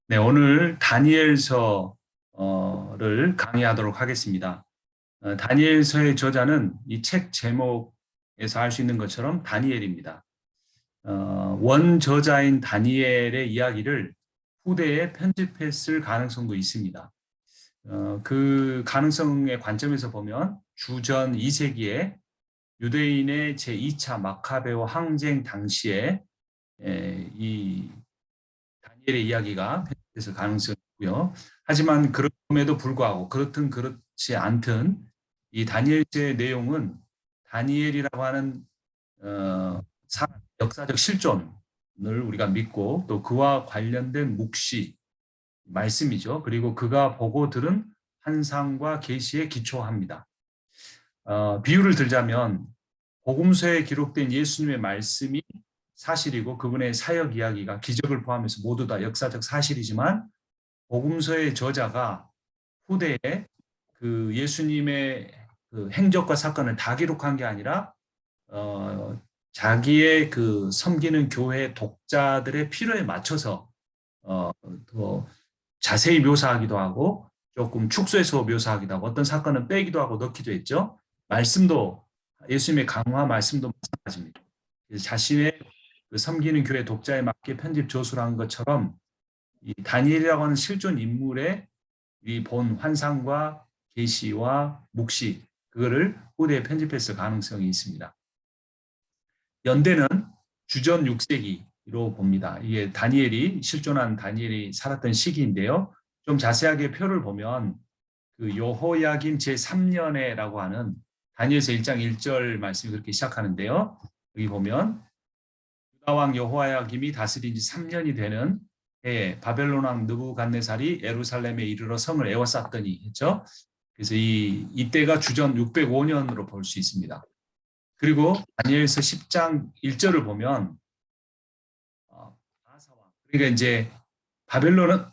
네, 오늘 다니엘서를 강의하도록 하겠습니다. 다니엘서의 저자는 이 책 제목에서 알 수 있는 것처럼 다니엘입니다. 원 저자인 다니엘의 이야기를 후대에 편집했을 가능성도 있습니다. 그 가능성의 관점에서 보면 주전 2세기에 유대인의 제2차 마카베오 항쟁 당시에 이 다니엘의 이야기가 편집됐을 가능성이 있고요. 하지만 그럼에도 불구하고 그렇든 그렇지 않든 이 다니엘서의 내용은 다니엘이라고 하는 사람 역사적 실존을 우리가 믿고 또 그와 관련된 묵시 말씀이죠. 그리고 그가 보고 들은 환상과 계시에 기초합니다. 비유를 들자면 복음서에 기록된 예수님의 말씀이 사실이고 그분의 사역 이야기가 기적을 포함해서 모두 다 역사적 사실이지만 복음서의 저자가 후대에 그 예수님의 그 행적과 사건을 다 기록한 게 아니라 자기의 그 섬기는 교회 독자들의 필요에 맞춰서 더 자세히 묘사하기도 하고 조금 축소해서 묘사하기도 하고 어떤 사건은 빼기도 하고 넣기도 했죠. 말씀도 예수님의 강화 말씀도 마찬가지입니다. 자신의 그 섬기는 교회 독자에 맞게 편집 조수를 한 것처럼 이 다니엘이라고 하는 실존 인물의 이 본 환상과 계시와 묵시 그거를 후대에 편집했을 가능성이 있습니다. 연대는 주전 6세기로 봅니다. 이게 다니엘이 실존한 다니엘이 살았던 시기인데요. 좀 자세하게 표를 보면 그 여호야긴 제3년에라고 하는 다니엘서 1장 1절 말씀이 그렇게 시작하는데요. 여기 보면 유다 왕 여호야김이 다스린 지 3년이 되는 해에 바벨론 왕 느부갓네살이 예루살렘에 이르러 성을 에워쌌더니 했죠. 그래서 이때가 주전 605년으로 볼 수 있습니다. 그리고 다니엘서 10장 1절을 보면 바사 왕 그러니까 이제 바벨론은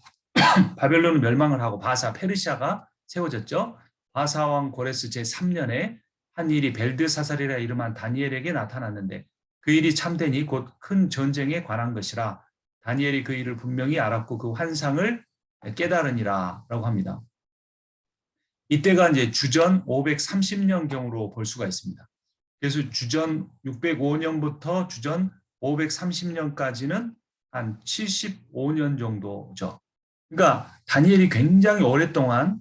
바벨론은 멸망을 하고 바사 페르시아가 세워졌죠. 바사 왕 고레스 제3년에 한 일이 벨드사살이라 이름한 다니엘에게 나타났는데 그 일이 참되니 곧 큰 전쟁에 관한 것이라 다니엘이 그 일을 분명히 알았고 그 환상을 깨달으니라라고 합니다. 이때가 이제 주전 530년경으로 볼 수가 있습니다. 그래서 주전 605년부터 주전 530년까지는 한 75년 정도죠. 그러니까 다니엘이 굉장히 오랫동안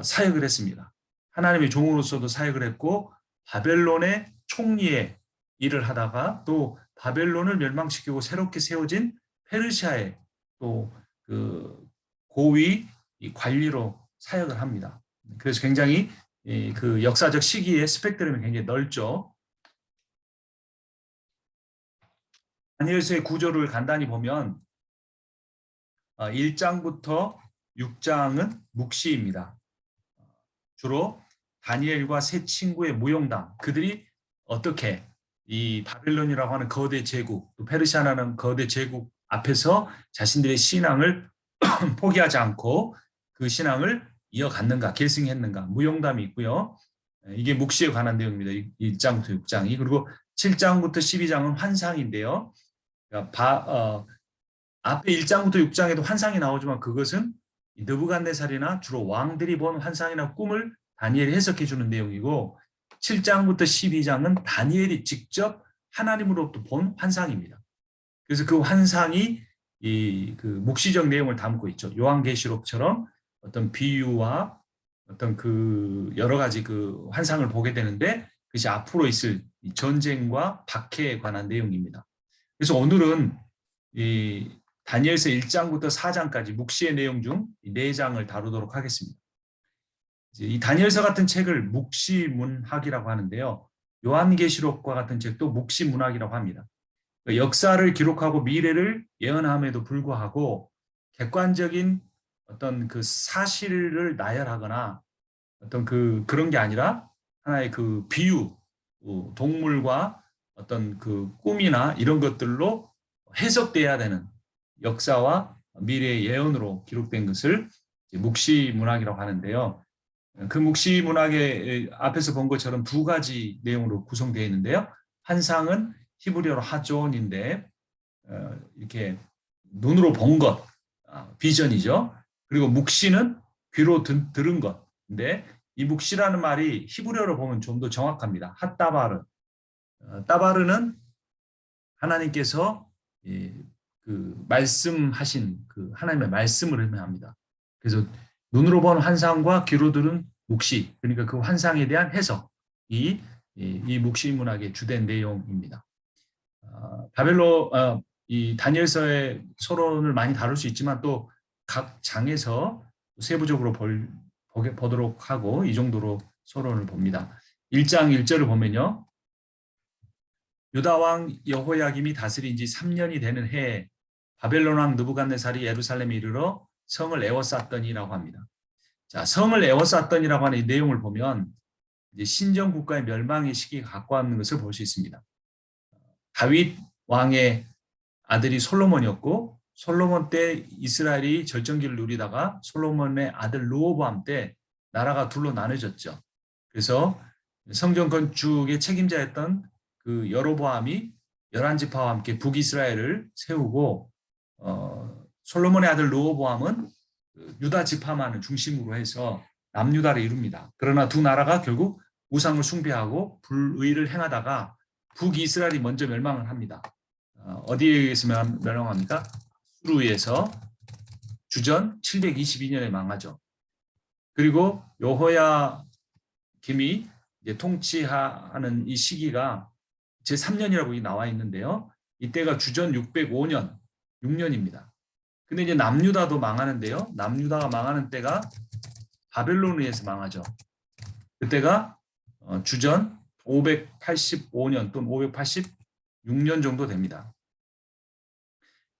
사역을 했습니다. 하나님의 종으로서도 사역을 했고 바벨론의 총리의 일을 하다가 또 바벨론을 멸망시키고 새롭게 세워진 페르시아의 또 그 고위 관리로 사역을 합니다. 그래서 굉장히 그 역사적 시기의 스펙트럼이 굉장히 넓죠. 다니엘서의 구조를 간단히 보면 1장부터 6장은 묵시입니다. 주로 다니엘과 세 친구의 무용담, 그들이 어떻게 이 바벨론이라고 하는 거대 제국, 또 페르시아라는 거대 제국 앞에서 자신들의 신앙을 포기하지 않고 그 신앙을 이어갔는가, 계승했는가, 무용담이 있고요. 이게 묵시에 관한 내용입니다. 1장부터 6장이. 그리고 7장부터 12장은 환상인데요. 그러니까 앞에 1장부터 6장에도 환상이 나오지만 그것은 느부갓네살이나 주로 왕들이 본 환상이나 꿈을 다니엘이 해석해 주는 내용이고 7장부터 12장은 다니엘이 직접 하나님으로부터 본 환상입니다. 그래서 그 환상이 그 묵시적 내용을 담고 있죠. 요한계시록처럼 어떤 비유와 어떤 그 여러 가지 그 환상을 보게 되는데 그것이 앞으로 있을 전쟁과 박해에 관한 내용입니다. 그래서 오늘은 이 다니엘서 1장부터 4장까지 묵시의 내용 중 4장을 다루도록 하겠습니다. 이 다니엘서 같은 책을 묵시문학이라고 하는데요. 요한계시록과 같은 책도 묵시문학이라고 합니다. 역사를 기록하고 미래를 예언함에도 불구하고 객관적인 어떤 그 사실을 나열하거나 어떤 그런 게 아니라 하나의 그 비유, 동물과 어떤 그 꿈이나 이런 것들로 해석돼야 되는 역사와 미래의 예언으로 기록된 것을 묵시문학이라고 하는데요. 그 묵시문학의 앞에서 본 것처럼 두 가지 내용으로 구성되어 있는데요. 환상은 히브리어로 하존인데 이렇게 눈으로 본 것, 비전이죠. 그리고 묵시는 귀로 들은 것. 근데 이 묵시라는 말이 히브리어로 보면 좀 더 정확합니다. 핫다바르. 따바르는 하나님께서 그 말씀하신 그 하나님의 말씀을 의미합니다. 그래서 눈으로 본 환상과 귀로 들은 묵시, 그러니까 그 환상에 대한 해석이 이 묵시 문학의 주된 내용입니다. 이 다니엘서의 서론을 많이 다룰 수 있지만 또 각 장에서 세부적으로 보도록 하고 이 정도로 서론을 봅니다. 1장 1절을 보면요. 유다 왕 여호야김이 다스린 지 3년이 되는 해에 바벨론 왕 느부갓네살이 예루살렘에 이르러 성을 에워쌌더니라고 합니다. 자, 성을 에워쌌더니라고 하는 이 내용을 보면 이제 신정 국가의 멸망의 시기가 가까웠는 것을 볼 수 있습니다. 다윗 왕의 아들이 솔로몬이었고 솔로몬 때 이스라엘이 절정기를 누리다가 솔로몬의 아들 르호보암 때 나라가 둘로 나눠졌죠. 그래서 성전 건축의 책임자였던 그 여로보암이 11지파와 함께 북이스라엘을 세우고 솔로몬의 아들 르호보암은 유다 지파만을 중심으로 해서 남유다를 이룹니다. 그러나 두 나라가 결국 우상을 숭배하고 불의를 행하다가 북이스라엘이 먼저 멸망을 합니다. 어디에 의해서 멸망합니까? 수르에 의해서 주전 722년에 망하죠. 그리고 여호야김이 이제 통치하는 이 시기가 제3년이라고 나와 있는데요. 이때가 주전 605년, 6년입니다. 근데 이제 남유다도 망하는데요. 남유다가 망하는 때가 바벨론에 의해서 망하죠. 그때가 주전 585년 또는 586년 정도 됩니다.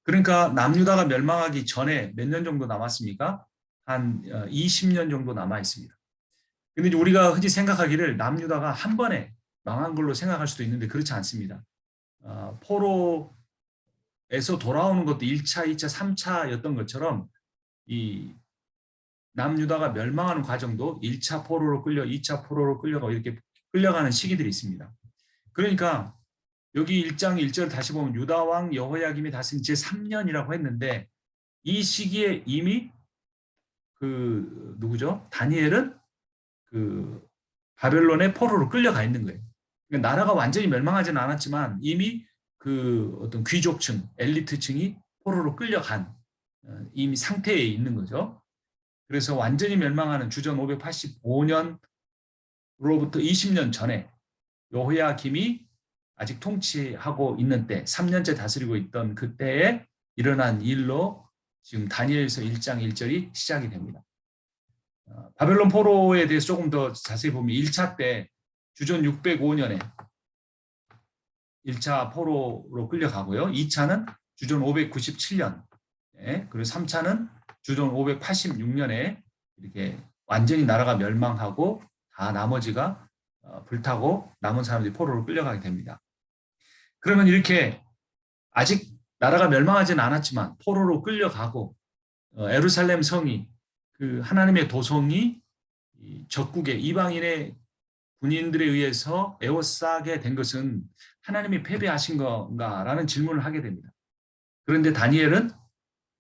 그러니까 남유다가 멸망하기 전에 몇 년 정도 남았습니까? 한 20년 정도 남아 있습니다. 근데 이제 우리가 흔히 생각하기를 남유다가 한 번에 망한 걸로 생각할 수도 있는데 그렇지 않습니다. 포로에서 돌아오는 것도 1차, 2차, 3차였던 것처럼 이 남유다가 멸망하는 과정도 1차 포로로 끌려 2차 포로로 끌려가 이렇게 끌려가는 시기들이 있습니다. 그러니까 여기 1장 1절 다시 보면 유다 왕 여호야김이 다스린 제3년이라고 했는데 이 시기에 이미 그 누구죠? 다니엘은 그 바벨론의 포로로 끌려가 있는 거예요. 그러니까 나라가 완전히 멸망하지는 않았지만 이미 그 어떤 귀족층, 엘리트층이 포로로 끌려간 이미 상태에 있는 거죠. 그래서 완전히 멸망하는 주전 585년으로부터 20년 전에 여호야김이 아직 통치하고 있는 때, 3년째 다스리고 있던 그때에 일어난 일로 지금 다니엘서 1장 1절이 시작이 됩니다. 바벨론 포로에 대해서 조금 더 자세히 보면 1차 때 주전 605년에 1차 포로로 끌려가고요. 2차는 주전 597년, 그리고 3차는 주전 586년에 이렇게 완전히 나라가 멸망하고 다 나머지가 불타고 남은 사람들이 포로로 끌려가게 됩니다. 그러면 이렇게 아직 나라가 멸망하지는 않았지만 포로로 끌려가고 예루살렘 성이 그 하나님의 도성이 적국의 이방인의 군인들에 의해서 에워싸게 된 것은 하나님이 패배하신 건가라는 질문을 하게 됩니다. 그런데 다니엘은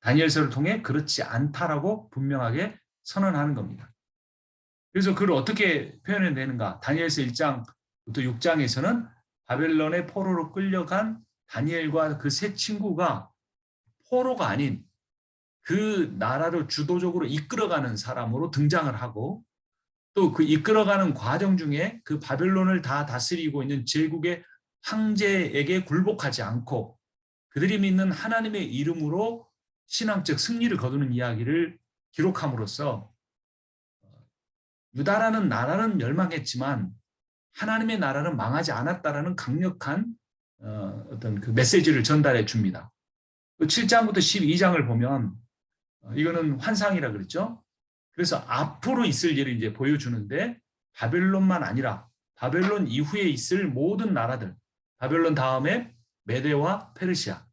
다니엘서를 통해 그렇지 않다라고 분명하게 선언하는 겁니다. 그래서 그걸 어떻게 표현해내는가? 다니엘서 1장부터 6장에서는 바벨론의 포로로 끌려간 다니엘과 그 세 친구가 포로가 아닌 그 나라를 주도적으로 이끌어가는 사람으로 등장을 하고 또 그 이끌어가는 과정 중에 그 바벨론을 다 다스리고 있는 제국의 황제에게 굴복하지 않고 그들이 믿는 하나님의 이름으로 신앙적 승리를 거두는 이야기를 기록함으로써 유다라는 나라는 멸망했지만 하나님의 나라는 망하지 않았다라는 강력한 어떤 그 메시지를 전달해 줍니다. 7장부터 12장을 보면 이거는 환상이라 그랬죠. 그래서 앞으로 있을 일을 이제 보여주는데 바벨론만 아니라 바벨론 이후에 있을 모든 나라들, 바벨론 다음에 메데와 페르시아,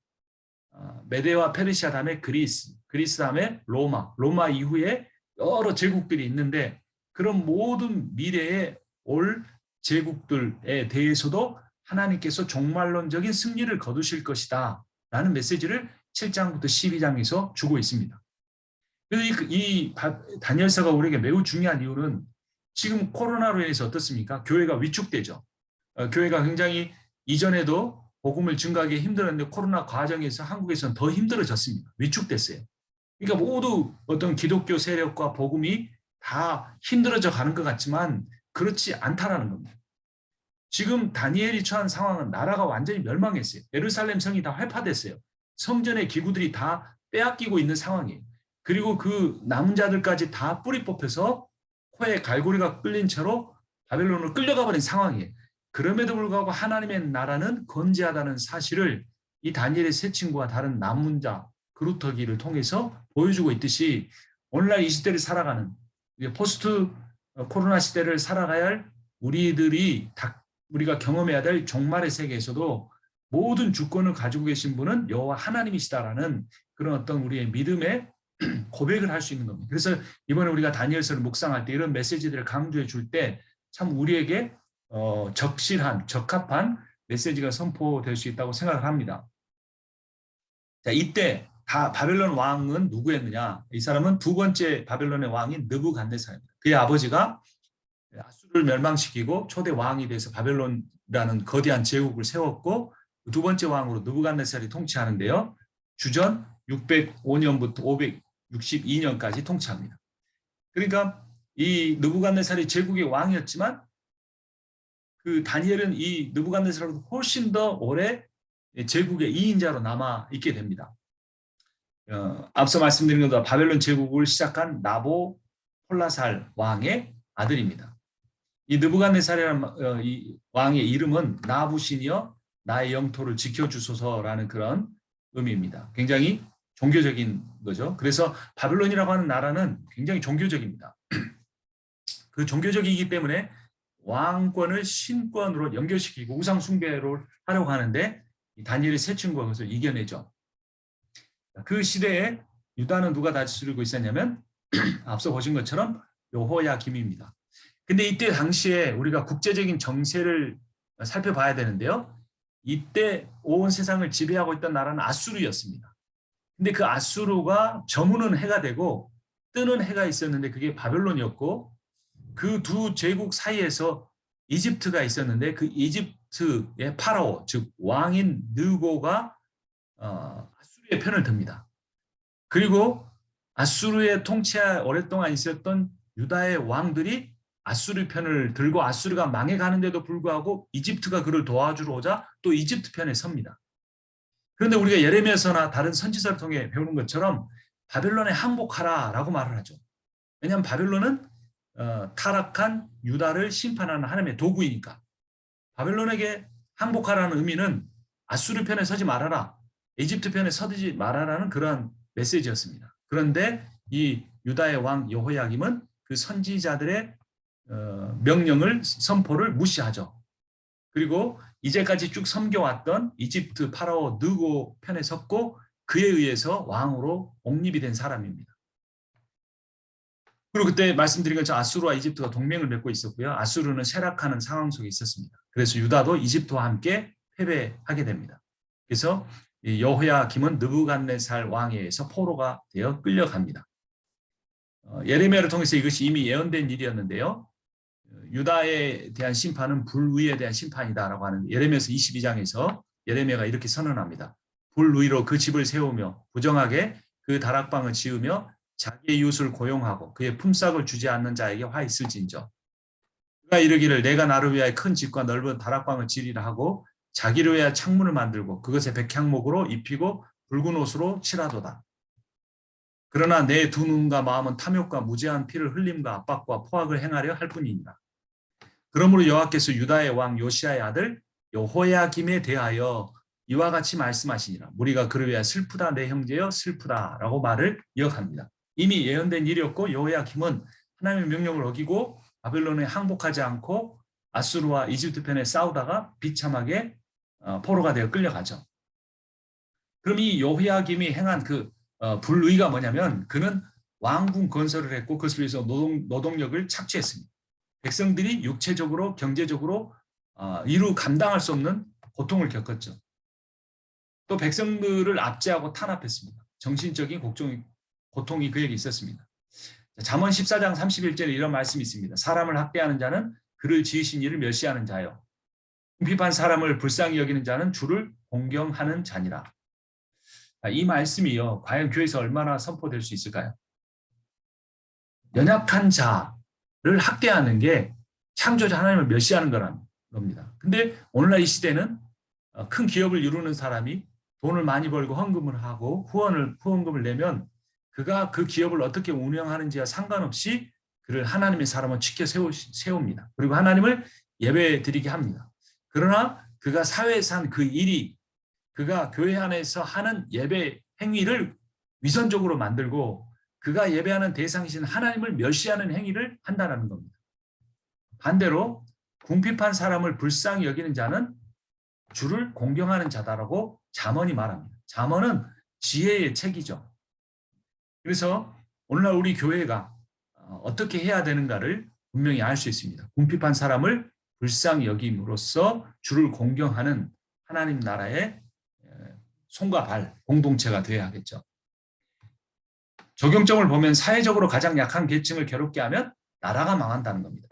메데와 페르시아 다음에 그리스 다음에 로마 이후에 여러 제국들이 있는데 그런 모든 미래에 올 제국들에 대해서도 하나님께서 종말론적인 승리를 거두실 것이다 라는 메시지를 7장부터 12장에서 주고 있습니다. 그래서 다니엘서가 우리에게 매우 중요한 이유는 지금 코로나로 인해서 어떻습니까? 교회가 위축되죠. 교회가 굉장히 이전에도 복음을 증가하기 힘들었는데 코로나 과정에서 한국에서는 더 힘들어졌습니다. 위축됐어요. 그러니까 모두 어떤 기독교 세력과 복음이 다 힘들어져 가는 것 같지만 그렇지 않다라는 겁니다. 지금 다니엘이 처한 상황은 나라가 완전히 멸망했어요. 예루살렘 성이 다 회파됐어요. 성전의 기구들이 다 빼앗기고 있는 상황이에요. 그리고 그 남은 자들까지 다 뿌리 뽑혀서 코에 갈고리가 끌린 채로 바벨론으로 끌려가 버린 상황이에요. 그럼에도 불구하고 하나님의 나라는 건재하다는 사실을 이 다니엘의 세 친구와 다른 남은 자 그루터기를 통해서 보여주고 있듯이 오늘날 이 시대를 살아가는 포스트 코로나 시대를 살아가야 할 우리가 경험해야 될 종말의 세계에서도 모든 주권을 가지고 계신 분은 여호와 하나님이시다라는 그런 어떤 우리의 믿음의 고백을 할 수 있는 겁니다. 그래서 이번에 우리가 다니엘서를 묵상할 때 이런 메시지들을 강조해 줄 때 참 우리에게 적실한, 적합한 메시지가 선포될 수 있다고 생각을 합니다. 자, 이때 바벨론 왕은 누구였느냐? 이 사람은 두 번째 바벨론의 왕인 느부갓네살입니다. 그의 아버지가 아수르를 멸망시키고 초대 왕이 돼서 바벨론이라는 거대한 제국을 세웠고 두 번째 왕으로 느부갓네살이 통치하는데요. 주전 605년부터 562년까지 통치합니다. 그러니까 이 느부갓네살이 제국의 왕이었지만 그 다니엘은 이 느부갓네살보다 훨씬 더 오래 제국의 2인자로 남아 있게 됩니다. 앞서 말씀드린 것보다 바벨론 제국을 시작한 나보폴라살 왕의 아들입니다. 이 느부갓네살이라는 이 왕의 이름은 나부신이여 나의 영토를 지켜주소서라는 그런 의미입니다. 굉장히 종교적인 거죠. 그래서 바벨론이라고 하는 나라는 굉장히 종교적입니다. 그 종교적이기 때문에 왕권을 신권으로 연결시키고 우상 숭배를 하려고 하는데 다니엘의 세 친구가 그것을 이겨내죠. 그 시대에 유다는 누가 다스리고 있었냐면 앞서 보신 것처럼 여호야김입니다. 근데 이때 당시에 우리가 국제적인 정세를 살펴봐야 되는데요. 이때 온 세상을 지배하고 있던 나라는 아수르였습니다. 근데 그 아수르가 저무는 해가 되고 뜨는 해가 있었는데 그게 바벨론이었고 그 두 제국 사이에서 이집트가 있었는데 그 이집트의 파라오 즉 왕인 느고가 아수르의 편을 듭니다. 그리고 아수르의 통치에 오랫동안 있었던 유다의 왕들이 아수르 편을 들고 아수르가 망해가는데도 불구하고 이집트가 그를 도와주러 오자 또 이집트 편에 섭니다. 그런데 우리가 예레미야서나 다른 선지서를 통해 배우는 것처럼 바벨론에 항복하라라고 말을 하죠. 왜냐하면 바벨론은 타락한 유다를 심판하는 하나님의 도구이니까. 바벨론에게 항복하라는 의미는 아수르 편에 서지 말아라, 이집트 편에 서지 말아라는 그런 메시지였습니다. 그런데 이 유다의 왕 여호야김은 그 선지자들의 명령을 선포를 무시하죠. 그리고 이제까지 쭉 섬겨왔던 이집트 파라오 느고 편에 섰고 그에 의해서 왕으로 옹립이 된 사람입니다. 그리고 그때 말씀드린 것처럼 아수르와 이집트가 동맹을 맺고 있었고요. 아수르는 쇠락하는 상황 속에 있었습니다. 그래서 유다도 이집트와 함께 패배하게 됩니다. 그래서 여호야김은 느부갓네살 왕에 의해서 포로가 되어 끌려갑니다. 예레미야를 통해서 이것이 이미 예언된 일이었는데요. 유다에 대한 심판은 불의에 대한 심판이다라고 하는 예레미야서 22장에서 예레미야가 이렇게 선언합니다. 불의로 그 집을 세우며 부정하게 그 다락방을 지으며 자기의 이웃을 고용하고 그의 품삯을 주지 않는 자에게 화 있을진저. 그가 이르기를 내가 나를 위하여 큰 집과 넓은 다락방을 지리라 하고 자기를 위하여 창문을 만들고 그것에 백향목으로 입히고 붉은 옷으로 칠하도다. 그러나 내 두 눈과 마음은 탐욕과 무제한 피를 흘림과 압박과 포악을 행하려 할 뿐이니라. 그러므로 여호와께서 유다의 왕 요시야의 아들 여호야김에 대하여 이와 같이 말씀하시니라. 우리가 그를 위하여 슬프다 내 형제여 슬프다라고 말을 이어갑니다. 이미 예언된 일이었고 여호야김은 하나님의 명령을 어기고 바벨론에 항복하지 않고 아수르와 이집트 편에 싸우다가 비참하게 포로가 되어 끌려가죠. 그럼 이 여호야김이 행한 그 불의가 뭐냐면 그는 왕궁 건설을 했고 그것을 위해서 노동력을 착취했습니다. 백성들이 육체적으로 경제적으로 이루 감당할 수 없는 고통을 겪었죠. 또 백성들을 압제하고 탄압했습니다. 정신적인 고통이 그에게 있었습니다. 잠언 14장 31절에 이런 말씀이 있습니다. 사람을 학대하는 자는 그를 지으신 이를 멸시하는 자요. 궁핍한 사람을 불쌍히 여기는 자는 주를 공경하는 자니라. 이 말씀이요, 과연 교회에서 얼마나 선포될 수 있을까요? 연약한 자를 학대하는 게 창조자 하나님을 멸시하는 거라는 겁니다. 근데 오늘날 이 시대는 큰 기업을 이루는 사람이 돈을 많이 벌고 헌금을 하고 후원금을 내면 그가 그 기업을 어떻게 운영하는지와 상관없이 그를 하나님의 사람은 지켜 세웁니다. 그리고 하나님을 예배 드리게 합니다. 그러나 그가 사회에서 한 그 일이 그가 교회 안에서 하는 예배 행위를 위선적으로 만들고 그가 예배하는 대상이신 하나님을 멸시하는 행위를 한다는 겁니다. 반대로 궁핍한 사람을 불쌍히 여기는 자는 주를 공경하는 자다라고 잠언이 말합니다. 잠언은 지혜의 책이죠. 그래서 오늘날 우리 교회가 어떻게 해야 되는가를 분명히 알 수 있습니다. 궁핍한 사람을 불쌍히 여김으로써 주를 공경하는 하나님 나라의 손과 발, 공동체가 되어야 하겠죠. 적용점을 보면 사회적으로 가장 약한 계층을 괴롭게 하면 나라가 망한다는 겁니다.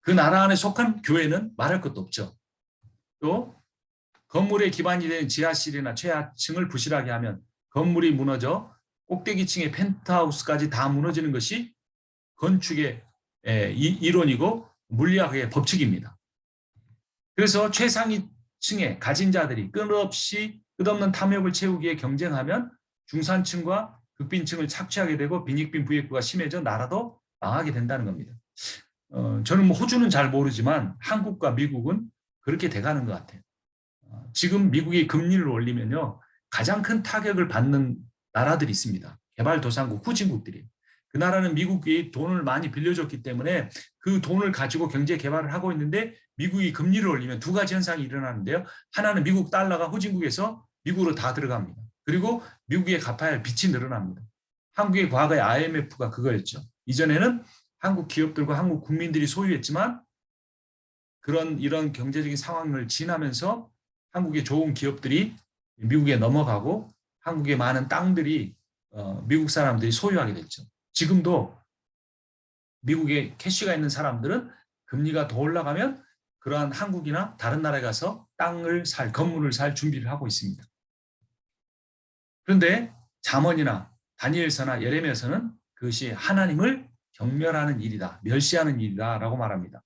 그 나라 안에 속한 교회는 말할 것도 없죠. 또 건물의 기반이 된 지하실이나 최하층을 부실하게 하면 건물이 무너져 꼭대기층의 펜트하우스까지 다 무너지는 것이 건축의 이론이고 물리학의 법칙입니다. 그래서 최상위층의 가진 자들이 끝없는 탐욕을 채우기 위해 경쟁하면 중산층과 극빈층을 착취하게 되고 빈익빈 부익부가 심해져 나라도 망하게 된다는 겁니다. 저는 호주는 잘 모르지만 한국과 미국은 그렇게 돼가는 것 같아요. 지금 미국이 금리를 올리면요, 가장 큰 타격을 받는 나라들이 있습니다. 개발도상국, 후진국들이. 그 나라는 미국이 돈을 많이 빌려줬기 때문에 그 돈을 가지고 경제 개발을 하고 있는데 미국이 금리를 올리면 두 가지 현상이 일어나는데요. 하나는 미국 달러가 후진국에서 미국으로 다 들어갑니다. 그리고 미국에 갚아야 할 빚이 늘어납니다. 한국의 과거의 IMF가 그거였죠. 이전에는 한국 기업들과 한국 국민들이 소유했지만 이런 경제적인 상황을 지나면서 한국의 좋은 기업들이 미국에 넘어가고 한국의 많은 땅들이 미국 사람들이 소유하게 됐죠. 지금도 미국에 캐시가 있는 사람들은 금리가 더 올라가면 그러한 한국이나 다른 나라에 가서 건물을 살 준비를 하고 있습니다. 그런데 잠언이나 다니엘서나 예레미야서는 그것이 하나님을 경멸하는 일이다, 멸시하는 일이다라고 말합니다.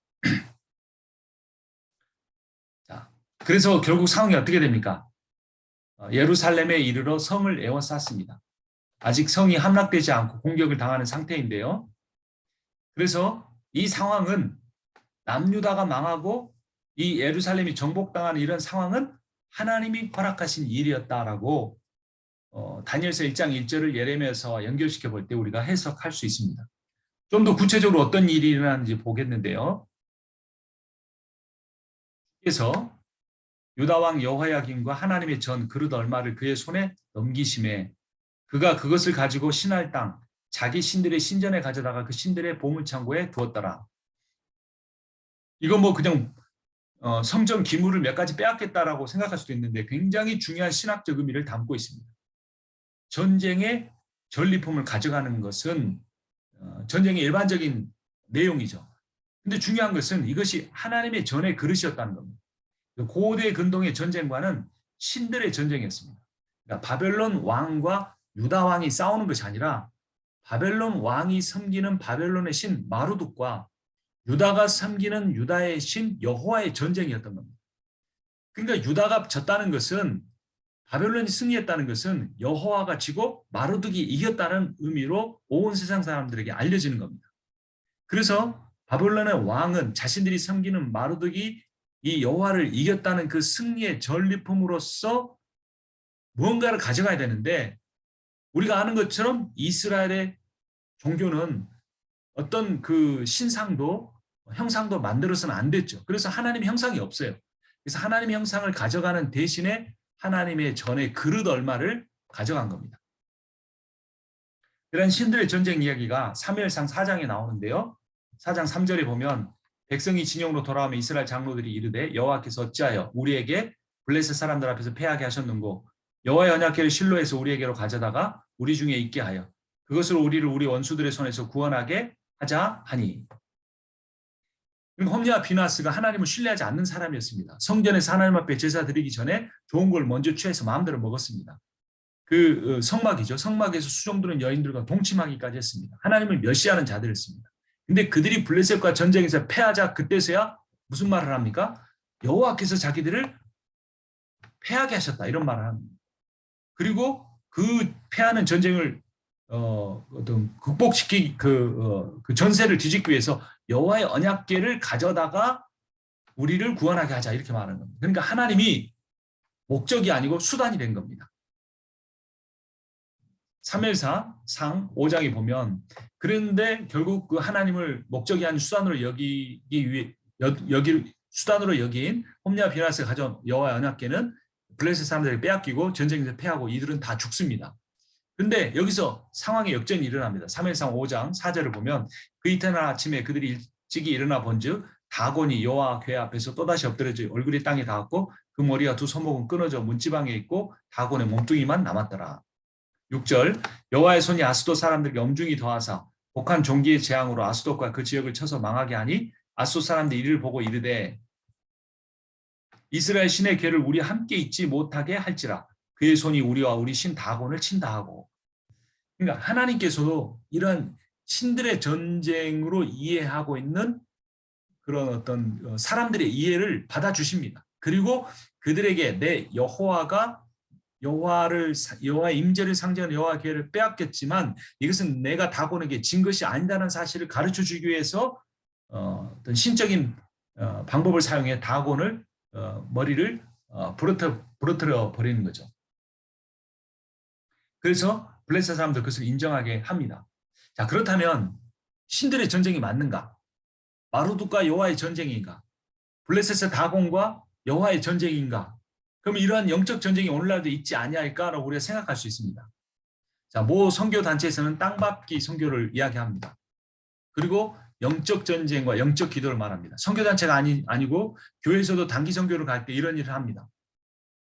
자, 그래서 결국 상황이 어떻게 됩니까? 예루살렘에 이르러 성을 에워쌌습니다. 아직 성이 함락되지 않고 공격을 당하는 상태인데요. 그래서 이 상황은 남유다가 망하고 이 예루살렘이 정복당하는 이런 상황은 하나님이 허락하신 일이었다라고 다니엘서 1장 1절을 예레미야서와 연결시켜 볼 때 우리가 해석할 수 있습니다. 좀 더 구체적으로 어떤 일이 일어나는지 보겠는데요. 그래서 유다 왕 여호야김과 하나님의 전 그릇 얼마를 그의 손에 넘기심에 그가 그것을 가지고 신할 땅 자기 신들의 신전에 가져다가 그 신들의 보물창고에 두었더라. 이건 그냥 성전 기물을 몇 가지 빼앗겠다라고 생각할 수도 있는데 굉장히 중요한 신학적 의미를 담고 있습니다. 전쟁의 전리품을 가져가는 것은 전쟁의 일반적인 내용이죠. 근데 중요한 것은 이것이 하나님의 전의 그릇이었다는 겁니다. 고대 근동의 전쟁과는 신들의 전쟁이었습니다. 그러니까 바벨론 왕과 유다 왕이 싸우는 것이 아니라 바벨론 왕이 섬기는 바벨론의 신 마루둑과 유다가 섬기는 유다의 신 여호와의 전쟁이었던 겁니다. 그러니까 유다가 졌다는 것은 바벨론이 승리했다는 것은 여호와가 지고 마루둑이 이겼다는 의미로 온 세상 사람들에게 알려지는 겁니다. 그래서 바벨론의 왕은 자신들이 섬기는 마루둑이 이 여호와를 이겼다는 그 승리의 전리품으로서 무언가를 가져가야 되는데 우리가 아는 것처럼 이스라엘의 종교는 어떤 그 신상도 형상도 만들어서는 안 됐죠. 그래서 하나님의 형상이 없어요. 그래서 하나님의 형상을 가져가는 대신에 하나님의 전의 그릇 얼마를 가져간 겁니다. 이런 신들의 전쟁 이야기가 사무엘상 4장에 나오는데요. 4장 3절에 보면 백성이 진영으로 돌아오면 이스라엘 장로들이 이르되 여호와께서 어찌하여 우리에게 블레셋 사람들 앞에서 패하게 하셨는고 여호와의 언약궤를 실로에서 우리에게로 가져다가 우리 중에 있게 하여 그것으로 우리를 우리 원수들의 손에서 구원하게 하자 하니. 홈리와 비나스가 하나님을 신뢰하지 않는 사람이었습니다. 성전에서 하나님 앞에 제사 드리기 전에 좋은 걸 먼저 취해서 마음대로 먹었습니다. 그 성막이죠. 성막에서 수종드는 여인들과 동침하기까지 했습니다. 하나님을 멸시하는 자들이었습니다. 근데 그들이 블레셋과 전쟁에서 패하자 그때서야 무슨 말을 합니까? 여호와께서 자기들을 패하게 하셨다 이런 말을 합니다. 그리고 그 패하는 전쟁을 어떤 극복시키 그 전세를 뒤집기 위해서 여호와의 언약궤를 가져다가 우리를 구원하게 하자 이렇게 말하는 겁니다. 그러니까 하나님이 목적이 아니고 수단이 된 겁니다. 사무엘상 5장에 보면 그런데 결국 그 하나님을 목적이 아닌 수단으로 여기기 위해 수단으로 여긴 홈리와 비나스가 가져온 여호와의 언약궤는 블레셋 사람들에게 빼앗기고 전쟁에서 패하고 이들은 다 죽습니다. 그런데 여기서 상황의 역전이 일어납니다. 사무엘상 5장 4절을 보면 그 이튿날 아침에 그들이 일찍이 일어나 본즉 다곤이 여호와 궤 앞에서 또다시 엎드려져 얼굴이 땅에 닿았고 그 머리와 두 손목은 끊어져 문지방에 있고 다곤의 몸뚱이만 남았더라. 6절 여호와의 손이 아스돗 사람들에게 엄중히 더하사 복한 종기의 재앙으로 아스돗과 그 지역을 쳐서 망하게 하니 아스돗 사람들이 이를 보고 이르되 이스라엘 신의 궤를 우리 함께 있지 못하게 할지라 그의 손이 우리와 우리 신 다곤을 친다 하고. 그러니까 하나님께서도 이런 신들의 전쟁으로 이해하고 있는 그런 어떤 사람들의 이해를 받아주십니다. 그리고 그들에게 내 여호와의 임재를 상징하는 여호와 궤를 빼앗겼지만 이것은 내가 다곤에게 진 것이 아니다는 사실을 가르쳐 주기 위해서 어떤 신적인 방법을 사용해 다곤을 머리를 부러뜨려 버리는 거죠. 그래서 블레셋 사람들 그것을 인정하게 합니다. 자, 그렇다면 신들의 전쟁이 맞는가? 마루드과 여호와의 전쟁인가? 블레셋의 다곤과 여호와의 전쟁인가? 그럼 이러한 영적 전쟁이 오늘날도 있지 아니할까라고 우리가 생각할 수 있습니다. 자, 모 선교 단체에서는 땅밟기 선교를 이야기합니다. 그리고 영적 전쟁과 영적 기도를 말합니다. 선교 단체가 아니고 교회에서도 단기 선교를 갈 때 이런 일을 합니다.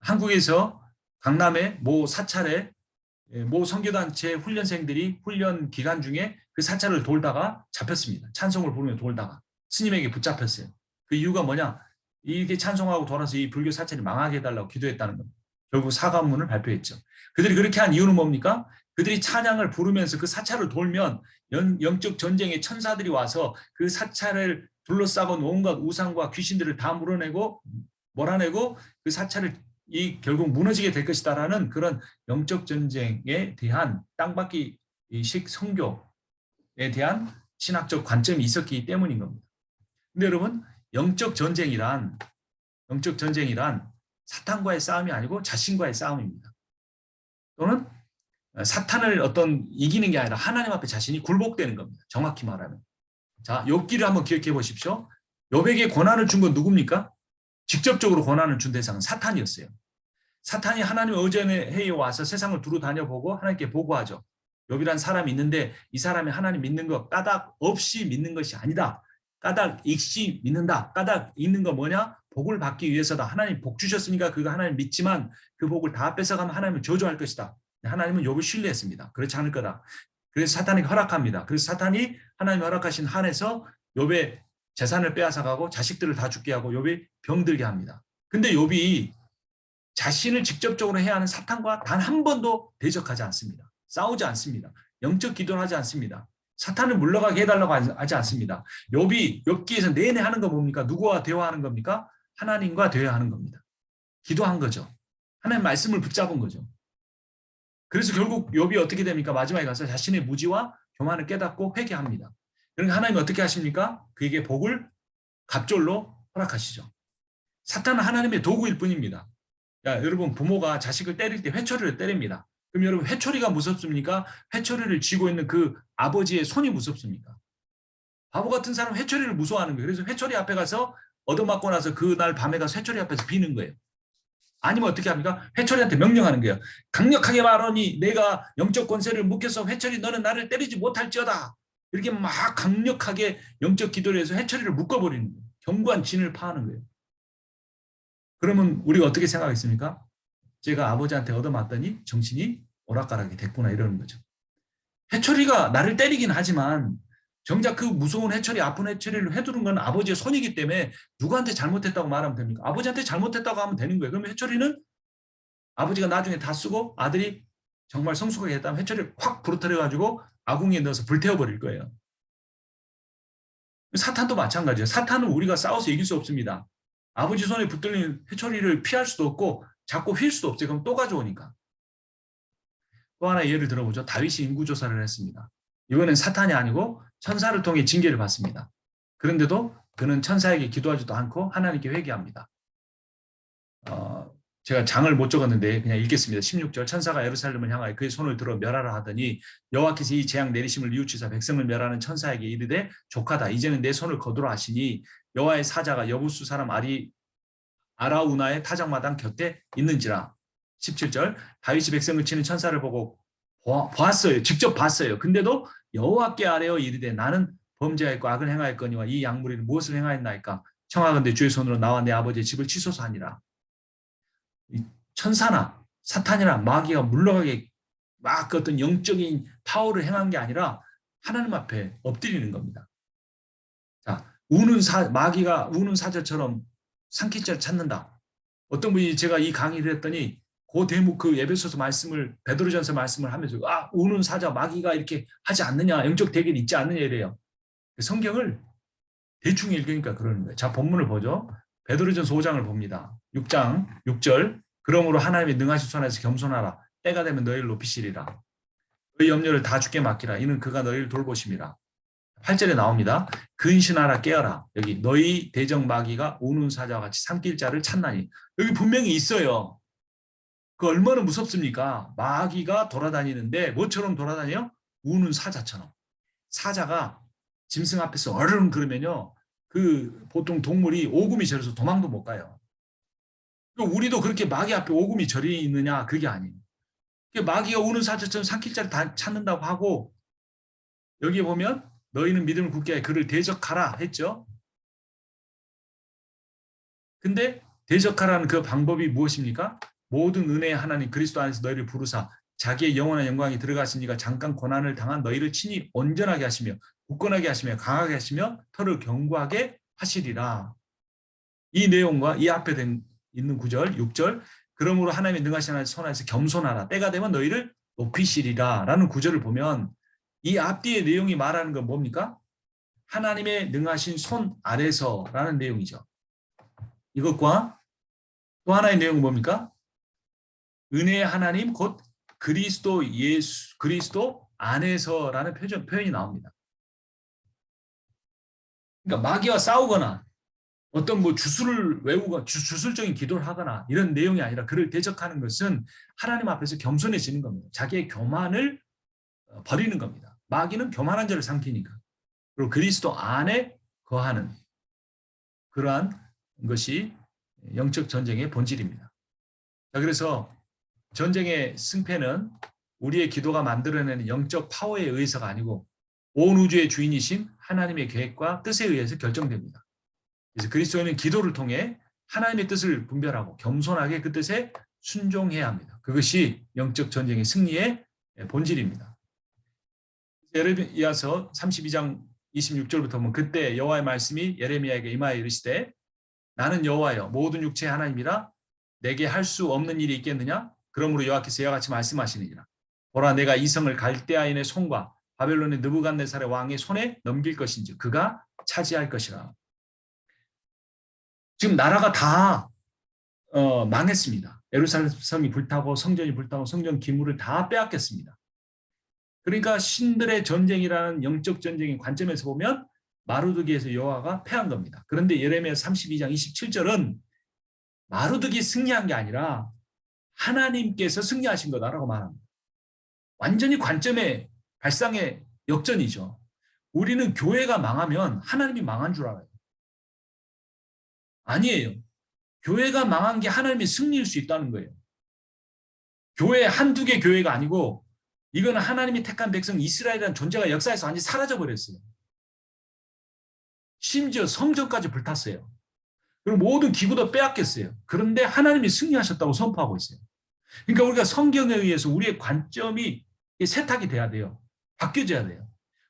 한국에서 강남의 모 사찰에 모 선교단체 훈련생들이 훈련 기간 중에 그 사찰을 돌다가 잡혔습니다. 찬송을 부르며 돌다가 스님에게 붙잡혔어요. 그 이유가 뭐냐? 이렇게 찬송하고 돌아서 이 불교 사찰이 망하게 해달라고 기도했다는 겁니다. 결국 사과문을 발표했죠. 그들이 그렇게 한 이유는 뭡니까? 그들이 찬양을 부르면서 그 사찰을 돌면 영적 전쟁의 천사들이 와서 그 사찰을 둘러싸고 온갖 우상과 귀신들을 다 몰아내고 그 사찰을 결국 무너지게 될 것이다라는 그런 영적 전쟁에 대한 땅받기식 선교에 대한 신학적 관점이 있었기 때문인 겁니다. 근데 여러분, 영적 전쟁이란 사탄과의 싸움이 아니고 자신과의 싸움입니다. 또는 사탄을 이기는 게 아니라 하나님 앞에 자신이 굴복되는 겁니다. 정확히 말하면. 자, 욥기를 한번 기억해 보십시오. 욥에게 고난을 준 건 누굽니까? 직접적으로 고난을 준 대상은 사탄이었어요. 사탄이 하나님의 의전에 와서 세상을 두루 다녀보고 하나님께 보고하죠. 욥이란 사람이 있는데 이 사람이 하나님 믿는 거 까닭 없이 믿는 것이 아니다. 까닭 있이 믿는다. 까닭 있는 거 뭐냐? 복을 받기 위해서다. 하나님 복 주셨으니까 그거 하나님 믿지만 그 복을 다 뺏어가면 하나님을 저주할 것이다. 하나님은 욥을 신뢰했습니다. 그렇지 않을 거다. 그래서 사탄에게 허락합니다. 그래서 사탄이 하나님이 허락하신 한에서 욥의 재산을 빼앗아가고 자식들을 다 죽게 하고 욥이 병들게 합니다. 근데 욥이 자신을 직접적으로 해야 하는 사탄과 단 한 번도 대적하지 않습니다. 싸우지 않습니다. 영적 기도를 하지 않습니다. 사탄을 물러가게 해달라고 하지 않습니다. 욥이 욥기에서 내내 하는 거 뭡니까? 누구와 대화하는 겁니까? 하나님과 대화하는 겁니다. 기도한 거죠. 하나님 말씀을 붙잡은 거죠. 그래서 결국 욥이 어떻게 됩니까? 마지막에 가서 자신의 무지와 교만을 깨닫고 회개합니다. 그러니까 하나님이 어떻게 하십니까? 그에게 복을 갑절로 허락하시죠. 사탄은 하나님의 도구일 뿐입니다. 야, 여러분, 부모가 자식을 때릴 때 회초리를 때립니다. 그럼 여러분, 회초리가 무섭습니까? 회초리를 쥐고 있는 그 아버지의 손이 무섭습니까? 바보 같은 사람은 회초리를 무서워하는 거예요. 그래서 회초리 앞에 가서 얻어맞고 나서 그날 밤에 가서 회초리 앞에서 비는 거예요. 아니면 어떻게 합니까? 회초리한테 명령하는 거예요. 강력하게 말하니 내가 영적 권세를 묵혀서 회초리 너는 나를 때리지 못할지어다. 이렇게 막 강력하게 영적 기도를 해서 회초리를 묶어버리는 거예요. 견고한 진을 파하는 거예요. 그러면 우리가 어떻게 생각했습니까? 제가 아버지한테 얻어맞더니 정신이 오락가락이 됐구나 이러는 거죠. 해초리가 나를 때리긴 하지만 정작 그 무서운 해초리, 아픈 해초리를 휘두른 건 아버지의 손이기 때문에 누구한테 잘못했다고 말하면 됩니까? 아버지한테 잘못했다고 하면 되는 거예요. 그러면 해초리는 아버지가 나중에 다 쓰고 아들이 정말 성숙하게 했다면 해초리를 확 부러뜨려가지고 아궁이에 넣어서 불태워버릴 거예요. 사탄도 마찬가지예요. 사탄은 우리가 싸워서 이길 수 없습니다. 아버지 손에 붙들린 해초리를 피할 수도 없고 잡고 휠 수도 없어요. 그럼 또 가져오니까. 또 하나의 예를 들어보죠. 다윗이 인구조사를 했습니다. 이번엔 사탄이 아니고 천사를 통해 징계를 받습니다. 그런데도 그는 천사에게 기도하지도 않고 하나님께 회개합니다. 제가 장을 못 적었는데 그냥 읽겠습니다. 16절 천사가 예루살렘을 향하여 그의 손을 들어 멸하라 하더니 여호와께서 이 재앙 내리심을 뉘우치사 백성을 멸하는 천사에게 이르되 족하다 이제는 내 손을 거두라 하시니 여호와의 사자가 여부수 사람 아라우나의 타작마당 곁에 있는지라. 17절 다윗이 백성을 치는 천사를 보고 보았어요. 직접 봤어요. 근데도 여호와께 아뢰어 이르되 나는 범죄하였고 악을 행하였거니와 이 양무리는 무엇을 행하였나이까 청하건대 주의 손으로 나와 내 아버지의 집을 취소서 하니라. 천사나 사탄이나 마귀가 물러가게 막 어떤 영적인 파워를 행한 게 아니라 하나님 앞에 엎드리는 겁니다. 자, 마귀가 우는 사자처럼 삼킬자를 찾는다. 어떤 분이 제가 이 강의를 했더니 그 대목 그 에베소서 말씀을 베드로전서 말씀을 하면서 우는 사자 마귀가 이렇게 하지 않느냐 영적 대결이 있지 않느냐 이래요. 성경을 대충 읽으니까 그러는 거예요. 자, 본문을 보죠. 베드로전서 5장을 봅니다. 6장 6절 그러므로 하나님의 능하신 손 안에서 겸손하라. 때가 되면 너희를 높이시리라. 너희 염려를 다 주께 맡기라. 이는 그가 너희를 돌보심이라. 8절에 나옵니다. 근신하라 깨어라. 여기 너희 대적 마귀가 우는 사자와 같이 삼킬 자를 찾나니. 여기 분명히 있어요. 그 얼마나 무섭습니까? 마귀가 돌아다니는데 뭐처럼 돌아다녀요? 우는 사자처럼. 사자가 짐승 앞에서 어르릉 그러면요. 그 보통 동물이 오금이 저려서 도망도 못 가요. 우리도 그렇게 마귀 앞에 오금이 저려 있느냐? 그게 아니에요. 마귀가 우는 사자처럼 삼킬 자를 다 찾는다고 하고 여기 보면 너희는 믿음을 굳게 하여 그를 대적하라 했죠. 근데 대적하라는 그 방법이 무엇입니까? 모든 은혜의 하나님 그리스도 안에서 너희를 부르사 자기의 영원한 영광이 들어가신 이가 잠깐 고난을 당한 너희를 친히 온전하게 하시며 굳건하게 하시며 강하게 하시며 터를 견고하게 하시리라. 이 내용과 이 앞에 있는 9절, 6절 그러므로 하나님의 능하신 손 안에서 겸손하라. 때가 되면 너희를 높이시리라 라는 구절을 보면 이 앞뒤의 내용이 말하는 건 뭡니까? 하나님의 능하신 손 아래서라는 내용이죠. 이것과 또 하나의 내용은 뭡니까? 은혜의 하나님 곧 그리스도 예수 그리스도 안에서라는 표현이 나옵니다. 그러니까 마귀와 싸우거나 어떤 뭐 주술을 외우거나 주술적인 기도를 하거나 이런 내용이 아니라 그를 대적하는 것은 하나님 앞에서 겸손해지는 겁니다. 자기의 교만을 버리는 겁니다. 마귀는 교만한 자를 삼키니까. 그리고 그리스도 안에 거하는 그러한 것이 영적 전쟁의 본질입니다. 자, 그래서 전쟁의 승패는 우리의 기도가 만들어내는 영적 파워에 의해서가 아니고 온 우주의 주인이신 하나님의 계획과 뜻에 의해서 결정됩니다. 그래서 그리스도인은 기도를 통해 하나님의 뜻을 분별하고 겸손하게 그 뜻에 순종해야 합니다. 그것이 영적 전쟁의 승리의 본질입니다. 예레미야서 32장 26절부터 보면 그때 여호와의 말씀이 예레미야에게 임하여 이르시되 나는 여호와여 모든 육체의 하나님이라 내게 할 수 없는 일이 있겠느냐? 그러므로 여호와께서 이와 같이 말씀하시느니라. 보라 내가 이 성을 갈대아인의 손과 바벨론의 느부갓네살의 왕의 손에 넘길 것인지 그가 차지할 것이라. 지금 나라가 다 망했습니다. 예루살렘 성이 불타고 성전이 불타고 성전 기물을 다 빼앗겼습니다. 그러니까 신들의 전쟁이라는 영적 전쟁의 관점에서 보면 마루드기에서 여호와가 패한 겁니다. 그런데 예레미야 32장 27절은 마루드기 승리한 게 아니라 하나님께서 승리하신 거다라고 말합니다. 완전히 관점의 발상의 역전이죠. 우리는 교회가 망하면 하나님이 망한 줄 알아요. 아니에요. 교회가 망한 게 하나님의 승리일 수 있다는 거예요. 교회 한두 개 교회가 아니고 이거는 하나님이 택한 백성 이스라엘이라는 존재가 역사에서 완전히 사라져버렸어요. 심지어 성전까지 불탔어요. 그리고 모든 기구도 빼앗겼어요. 그런데 하나님이 승리하셨다고 선포하고 있어요. 그러니까 우리가 성경에 의해서 우리의 관점이 세탁이 돼야 돼요. 바뀌어져야 돼요.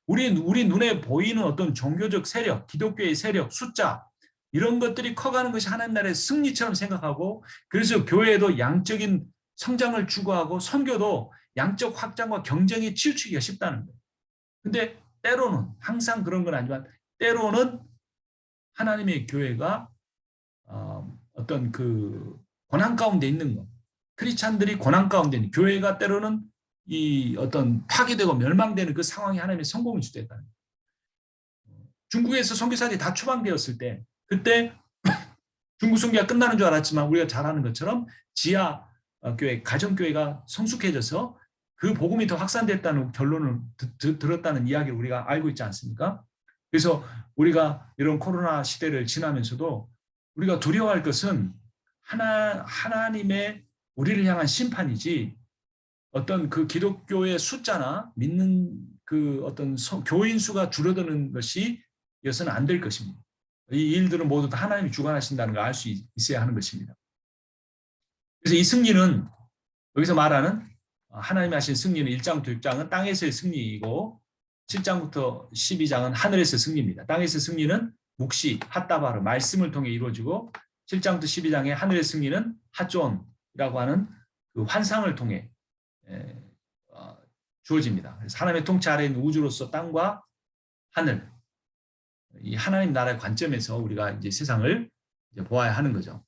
우리 눈에 보이는 어떤 종교적 세력, 기독교의 세력, 숫자 이런 것들이 커가는 것이 하나님 나라의 승리처럼 생각하고 그래서 교회도 양적인 성장을 추구하고 선교도 양적 확장과 경쟁에 치우치기가 쉽다는 거예요. 근데 때로는 항상 그런 건 아니지만 때로는 하나님의 교회가 어떤 그 고난 가운데 있는 것, 크리스찬들이 고난 가운데 있는 교회가 때로는 이 어떤 파괴되고 멸망되는 그 상황이 하나님의 성공일 수도 있다는 거예요. 중국에서 선교사들이 다 추방되었을 때 그때 중국 선교가 끝나는 줄 알았지만 우리가 잘 아는 것처럼 지하 교회, 가정교회가 성숙해져서 그 복음이 더 확산됐다는 결론을 들었다는 이야기를 우리가 알고 있지 않습니까? 그래서 우리가 이런 코로나 시대를 지나면서도 우리가 두려워할 것은 하나님의 우리를 향한 심판이지 어떤 그 기독교의 숫자나 믿는 그 어떤 교인 수가 줄어드는 것이 이어서는 안 될 것입니다. 이 일들은 모두 다 하나님이 주관하신다는 걸 알 수 있어야 하는 것입니다. 그래서 이 승리는 여기서 말하는 하나님이 하신 승리는 1장부터 6장은 땅에서의 승리이고 7장부터 12장은 하늘에서의 승리입니다. 땅에서의 승리는 묵시, 핫다바르, 말씀을 통해 이루어지고 7장부터 12장의 하늘의 승리는 핫존이라고 하는 그 환상을 통해 주어집니다. 그래서 하나님의 통치 아래 있는 우주로서 땅과 하늘, 이 하나님 나라의 관점에서 우리가 이제 세상을 이제 보아야 하는 거죠.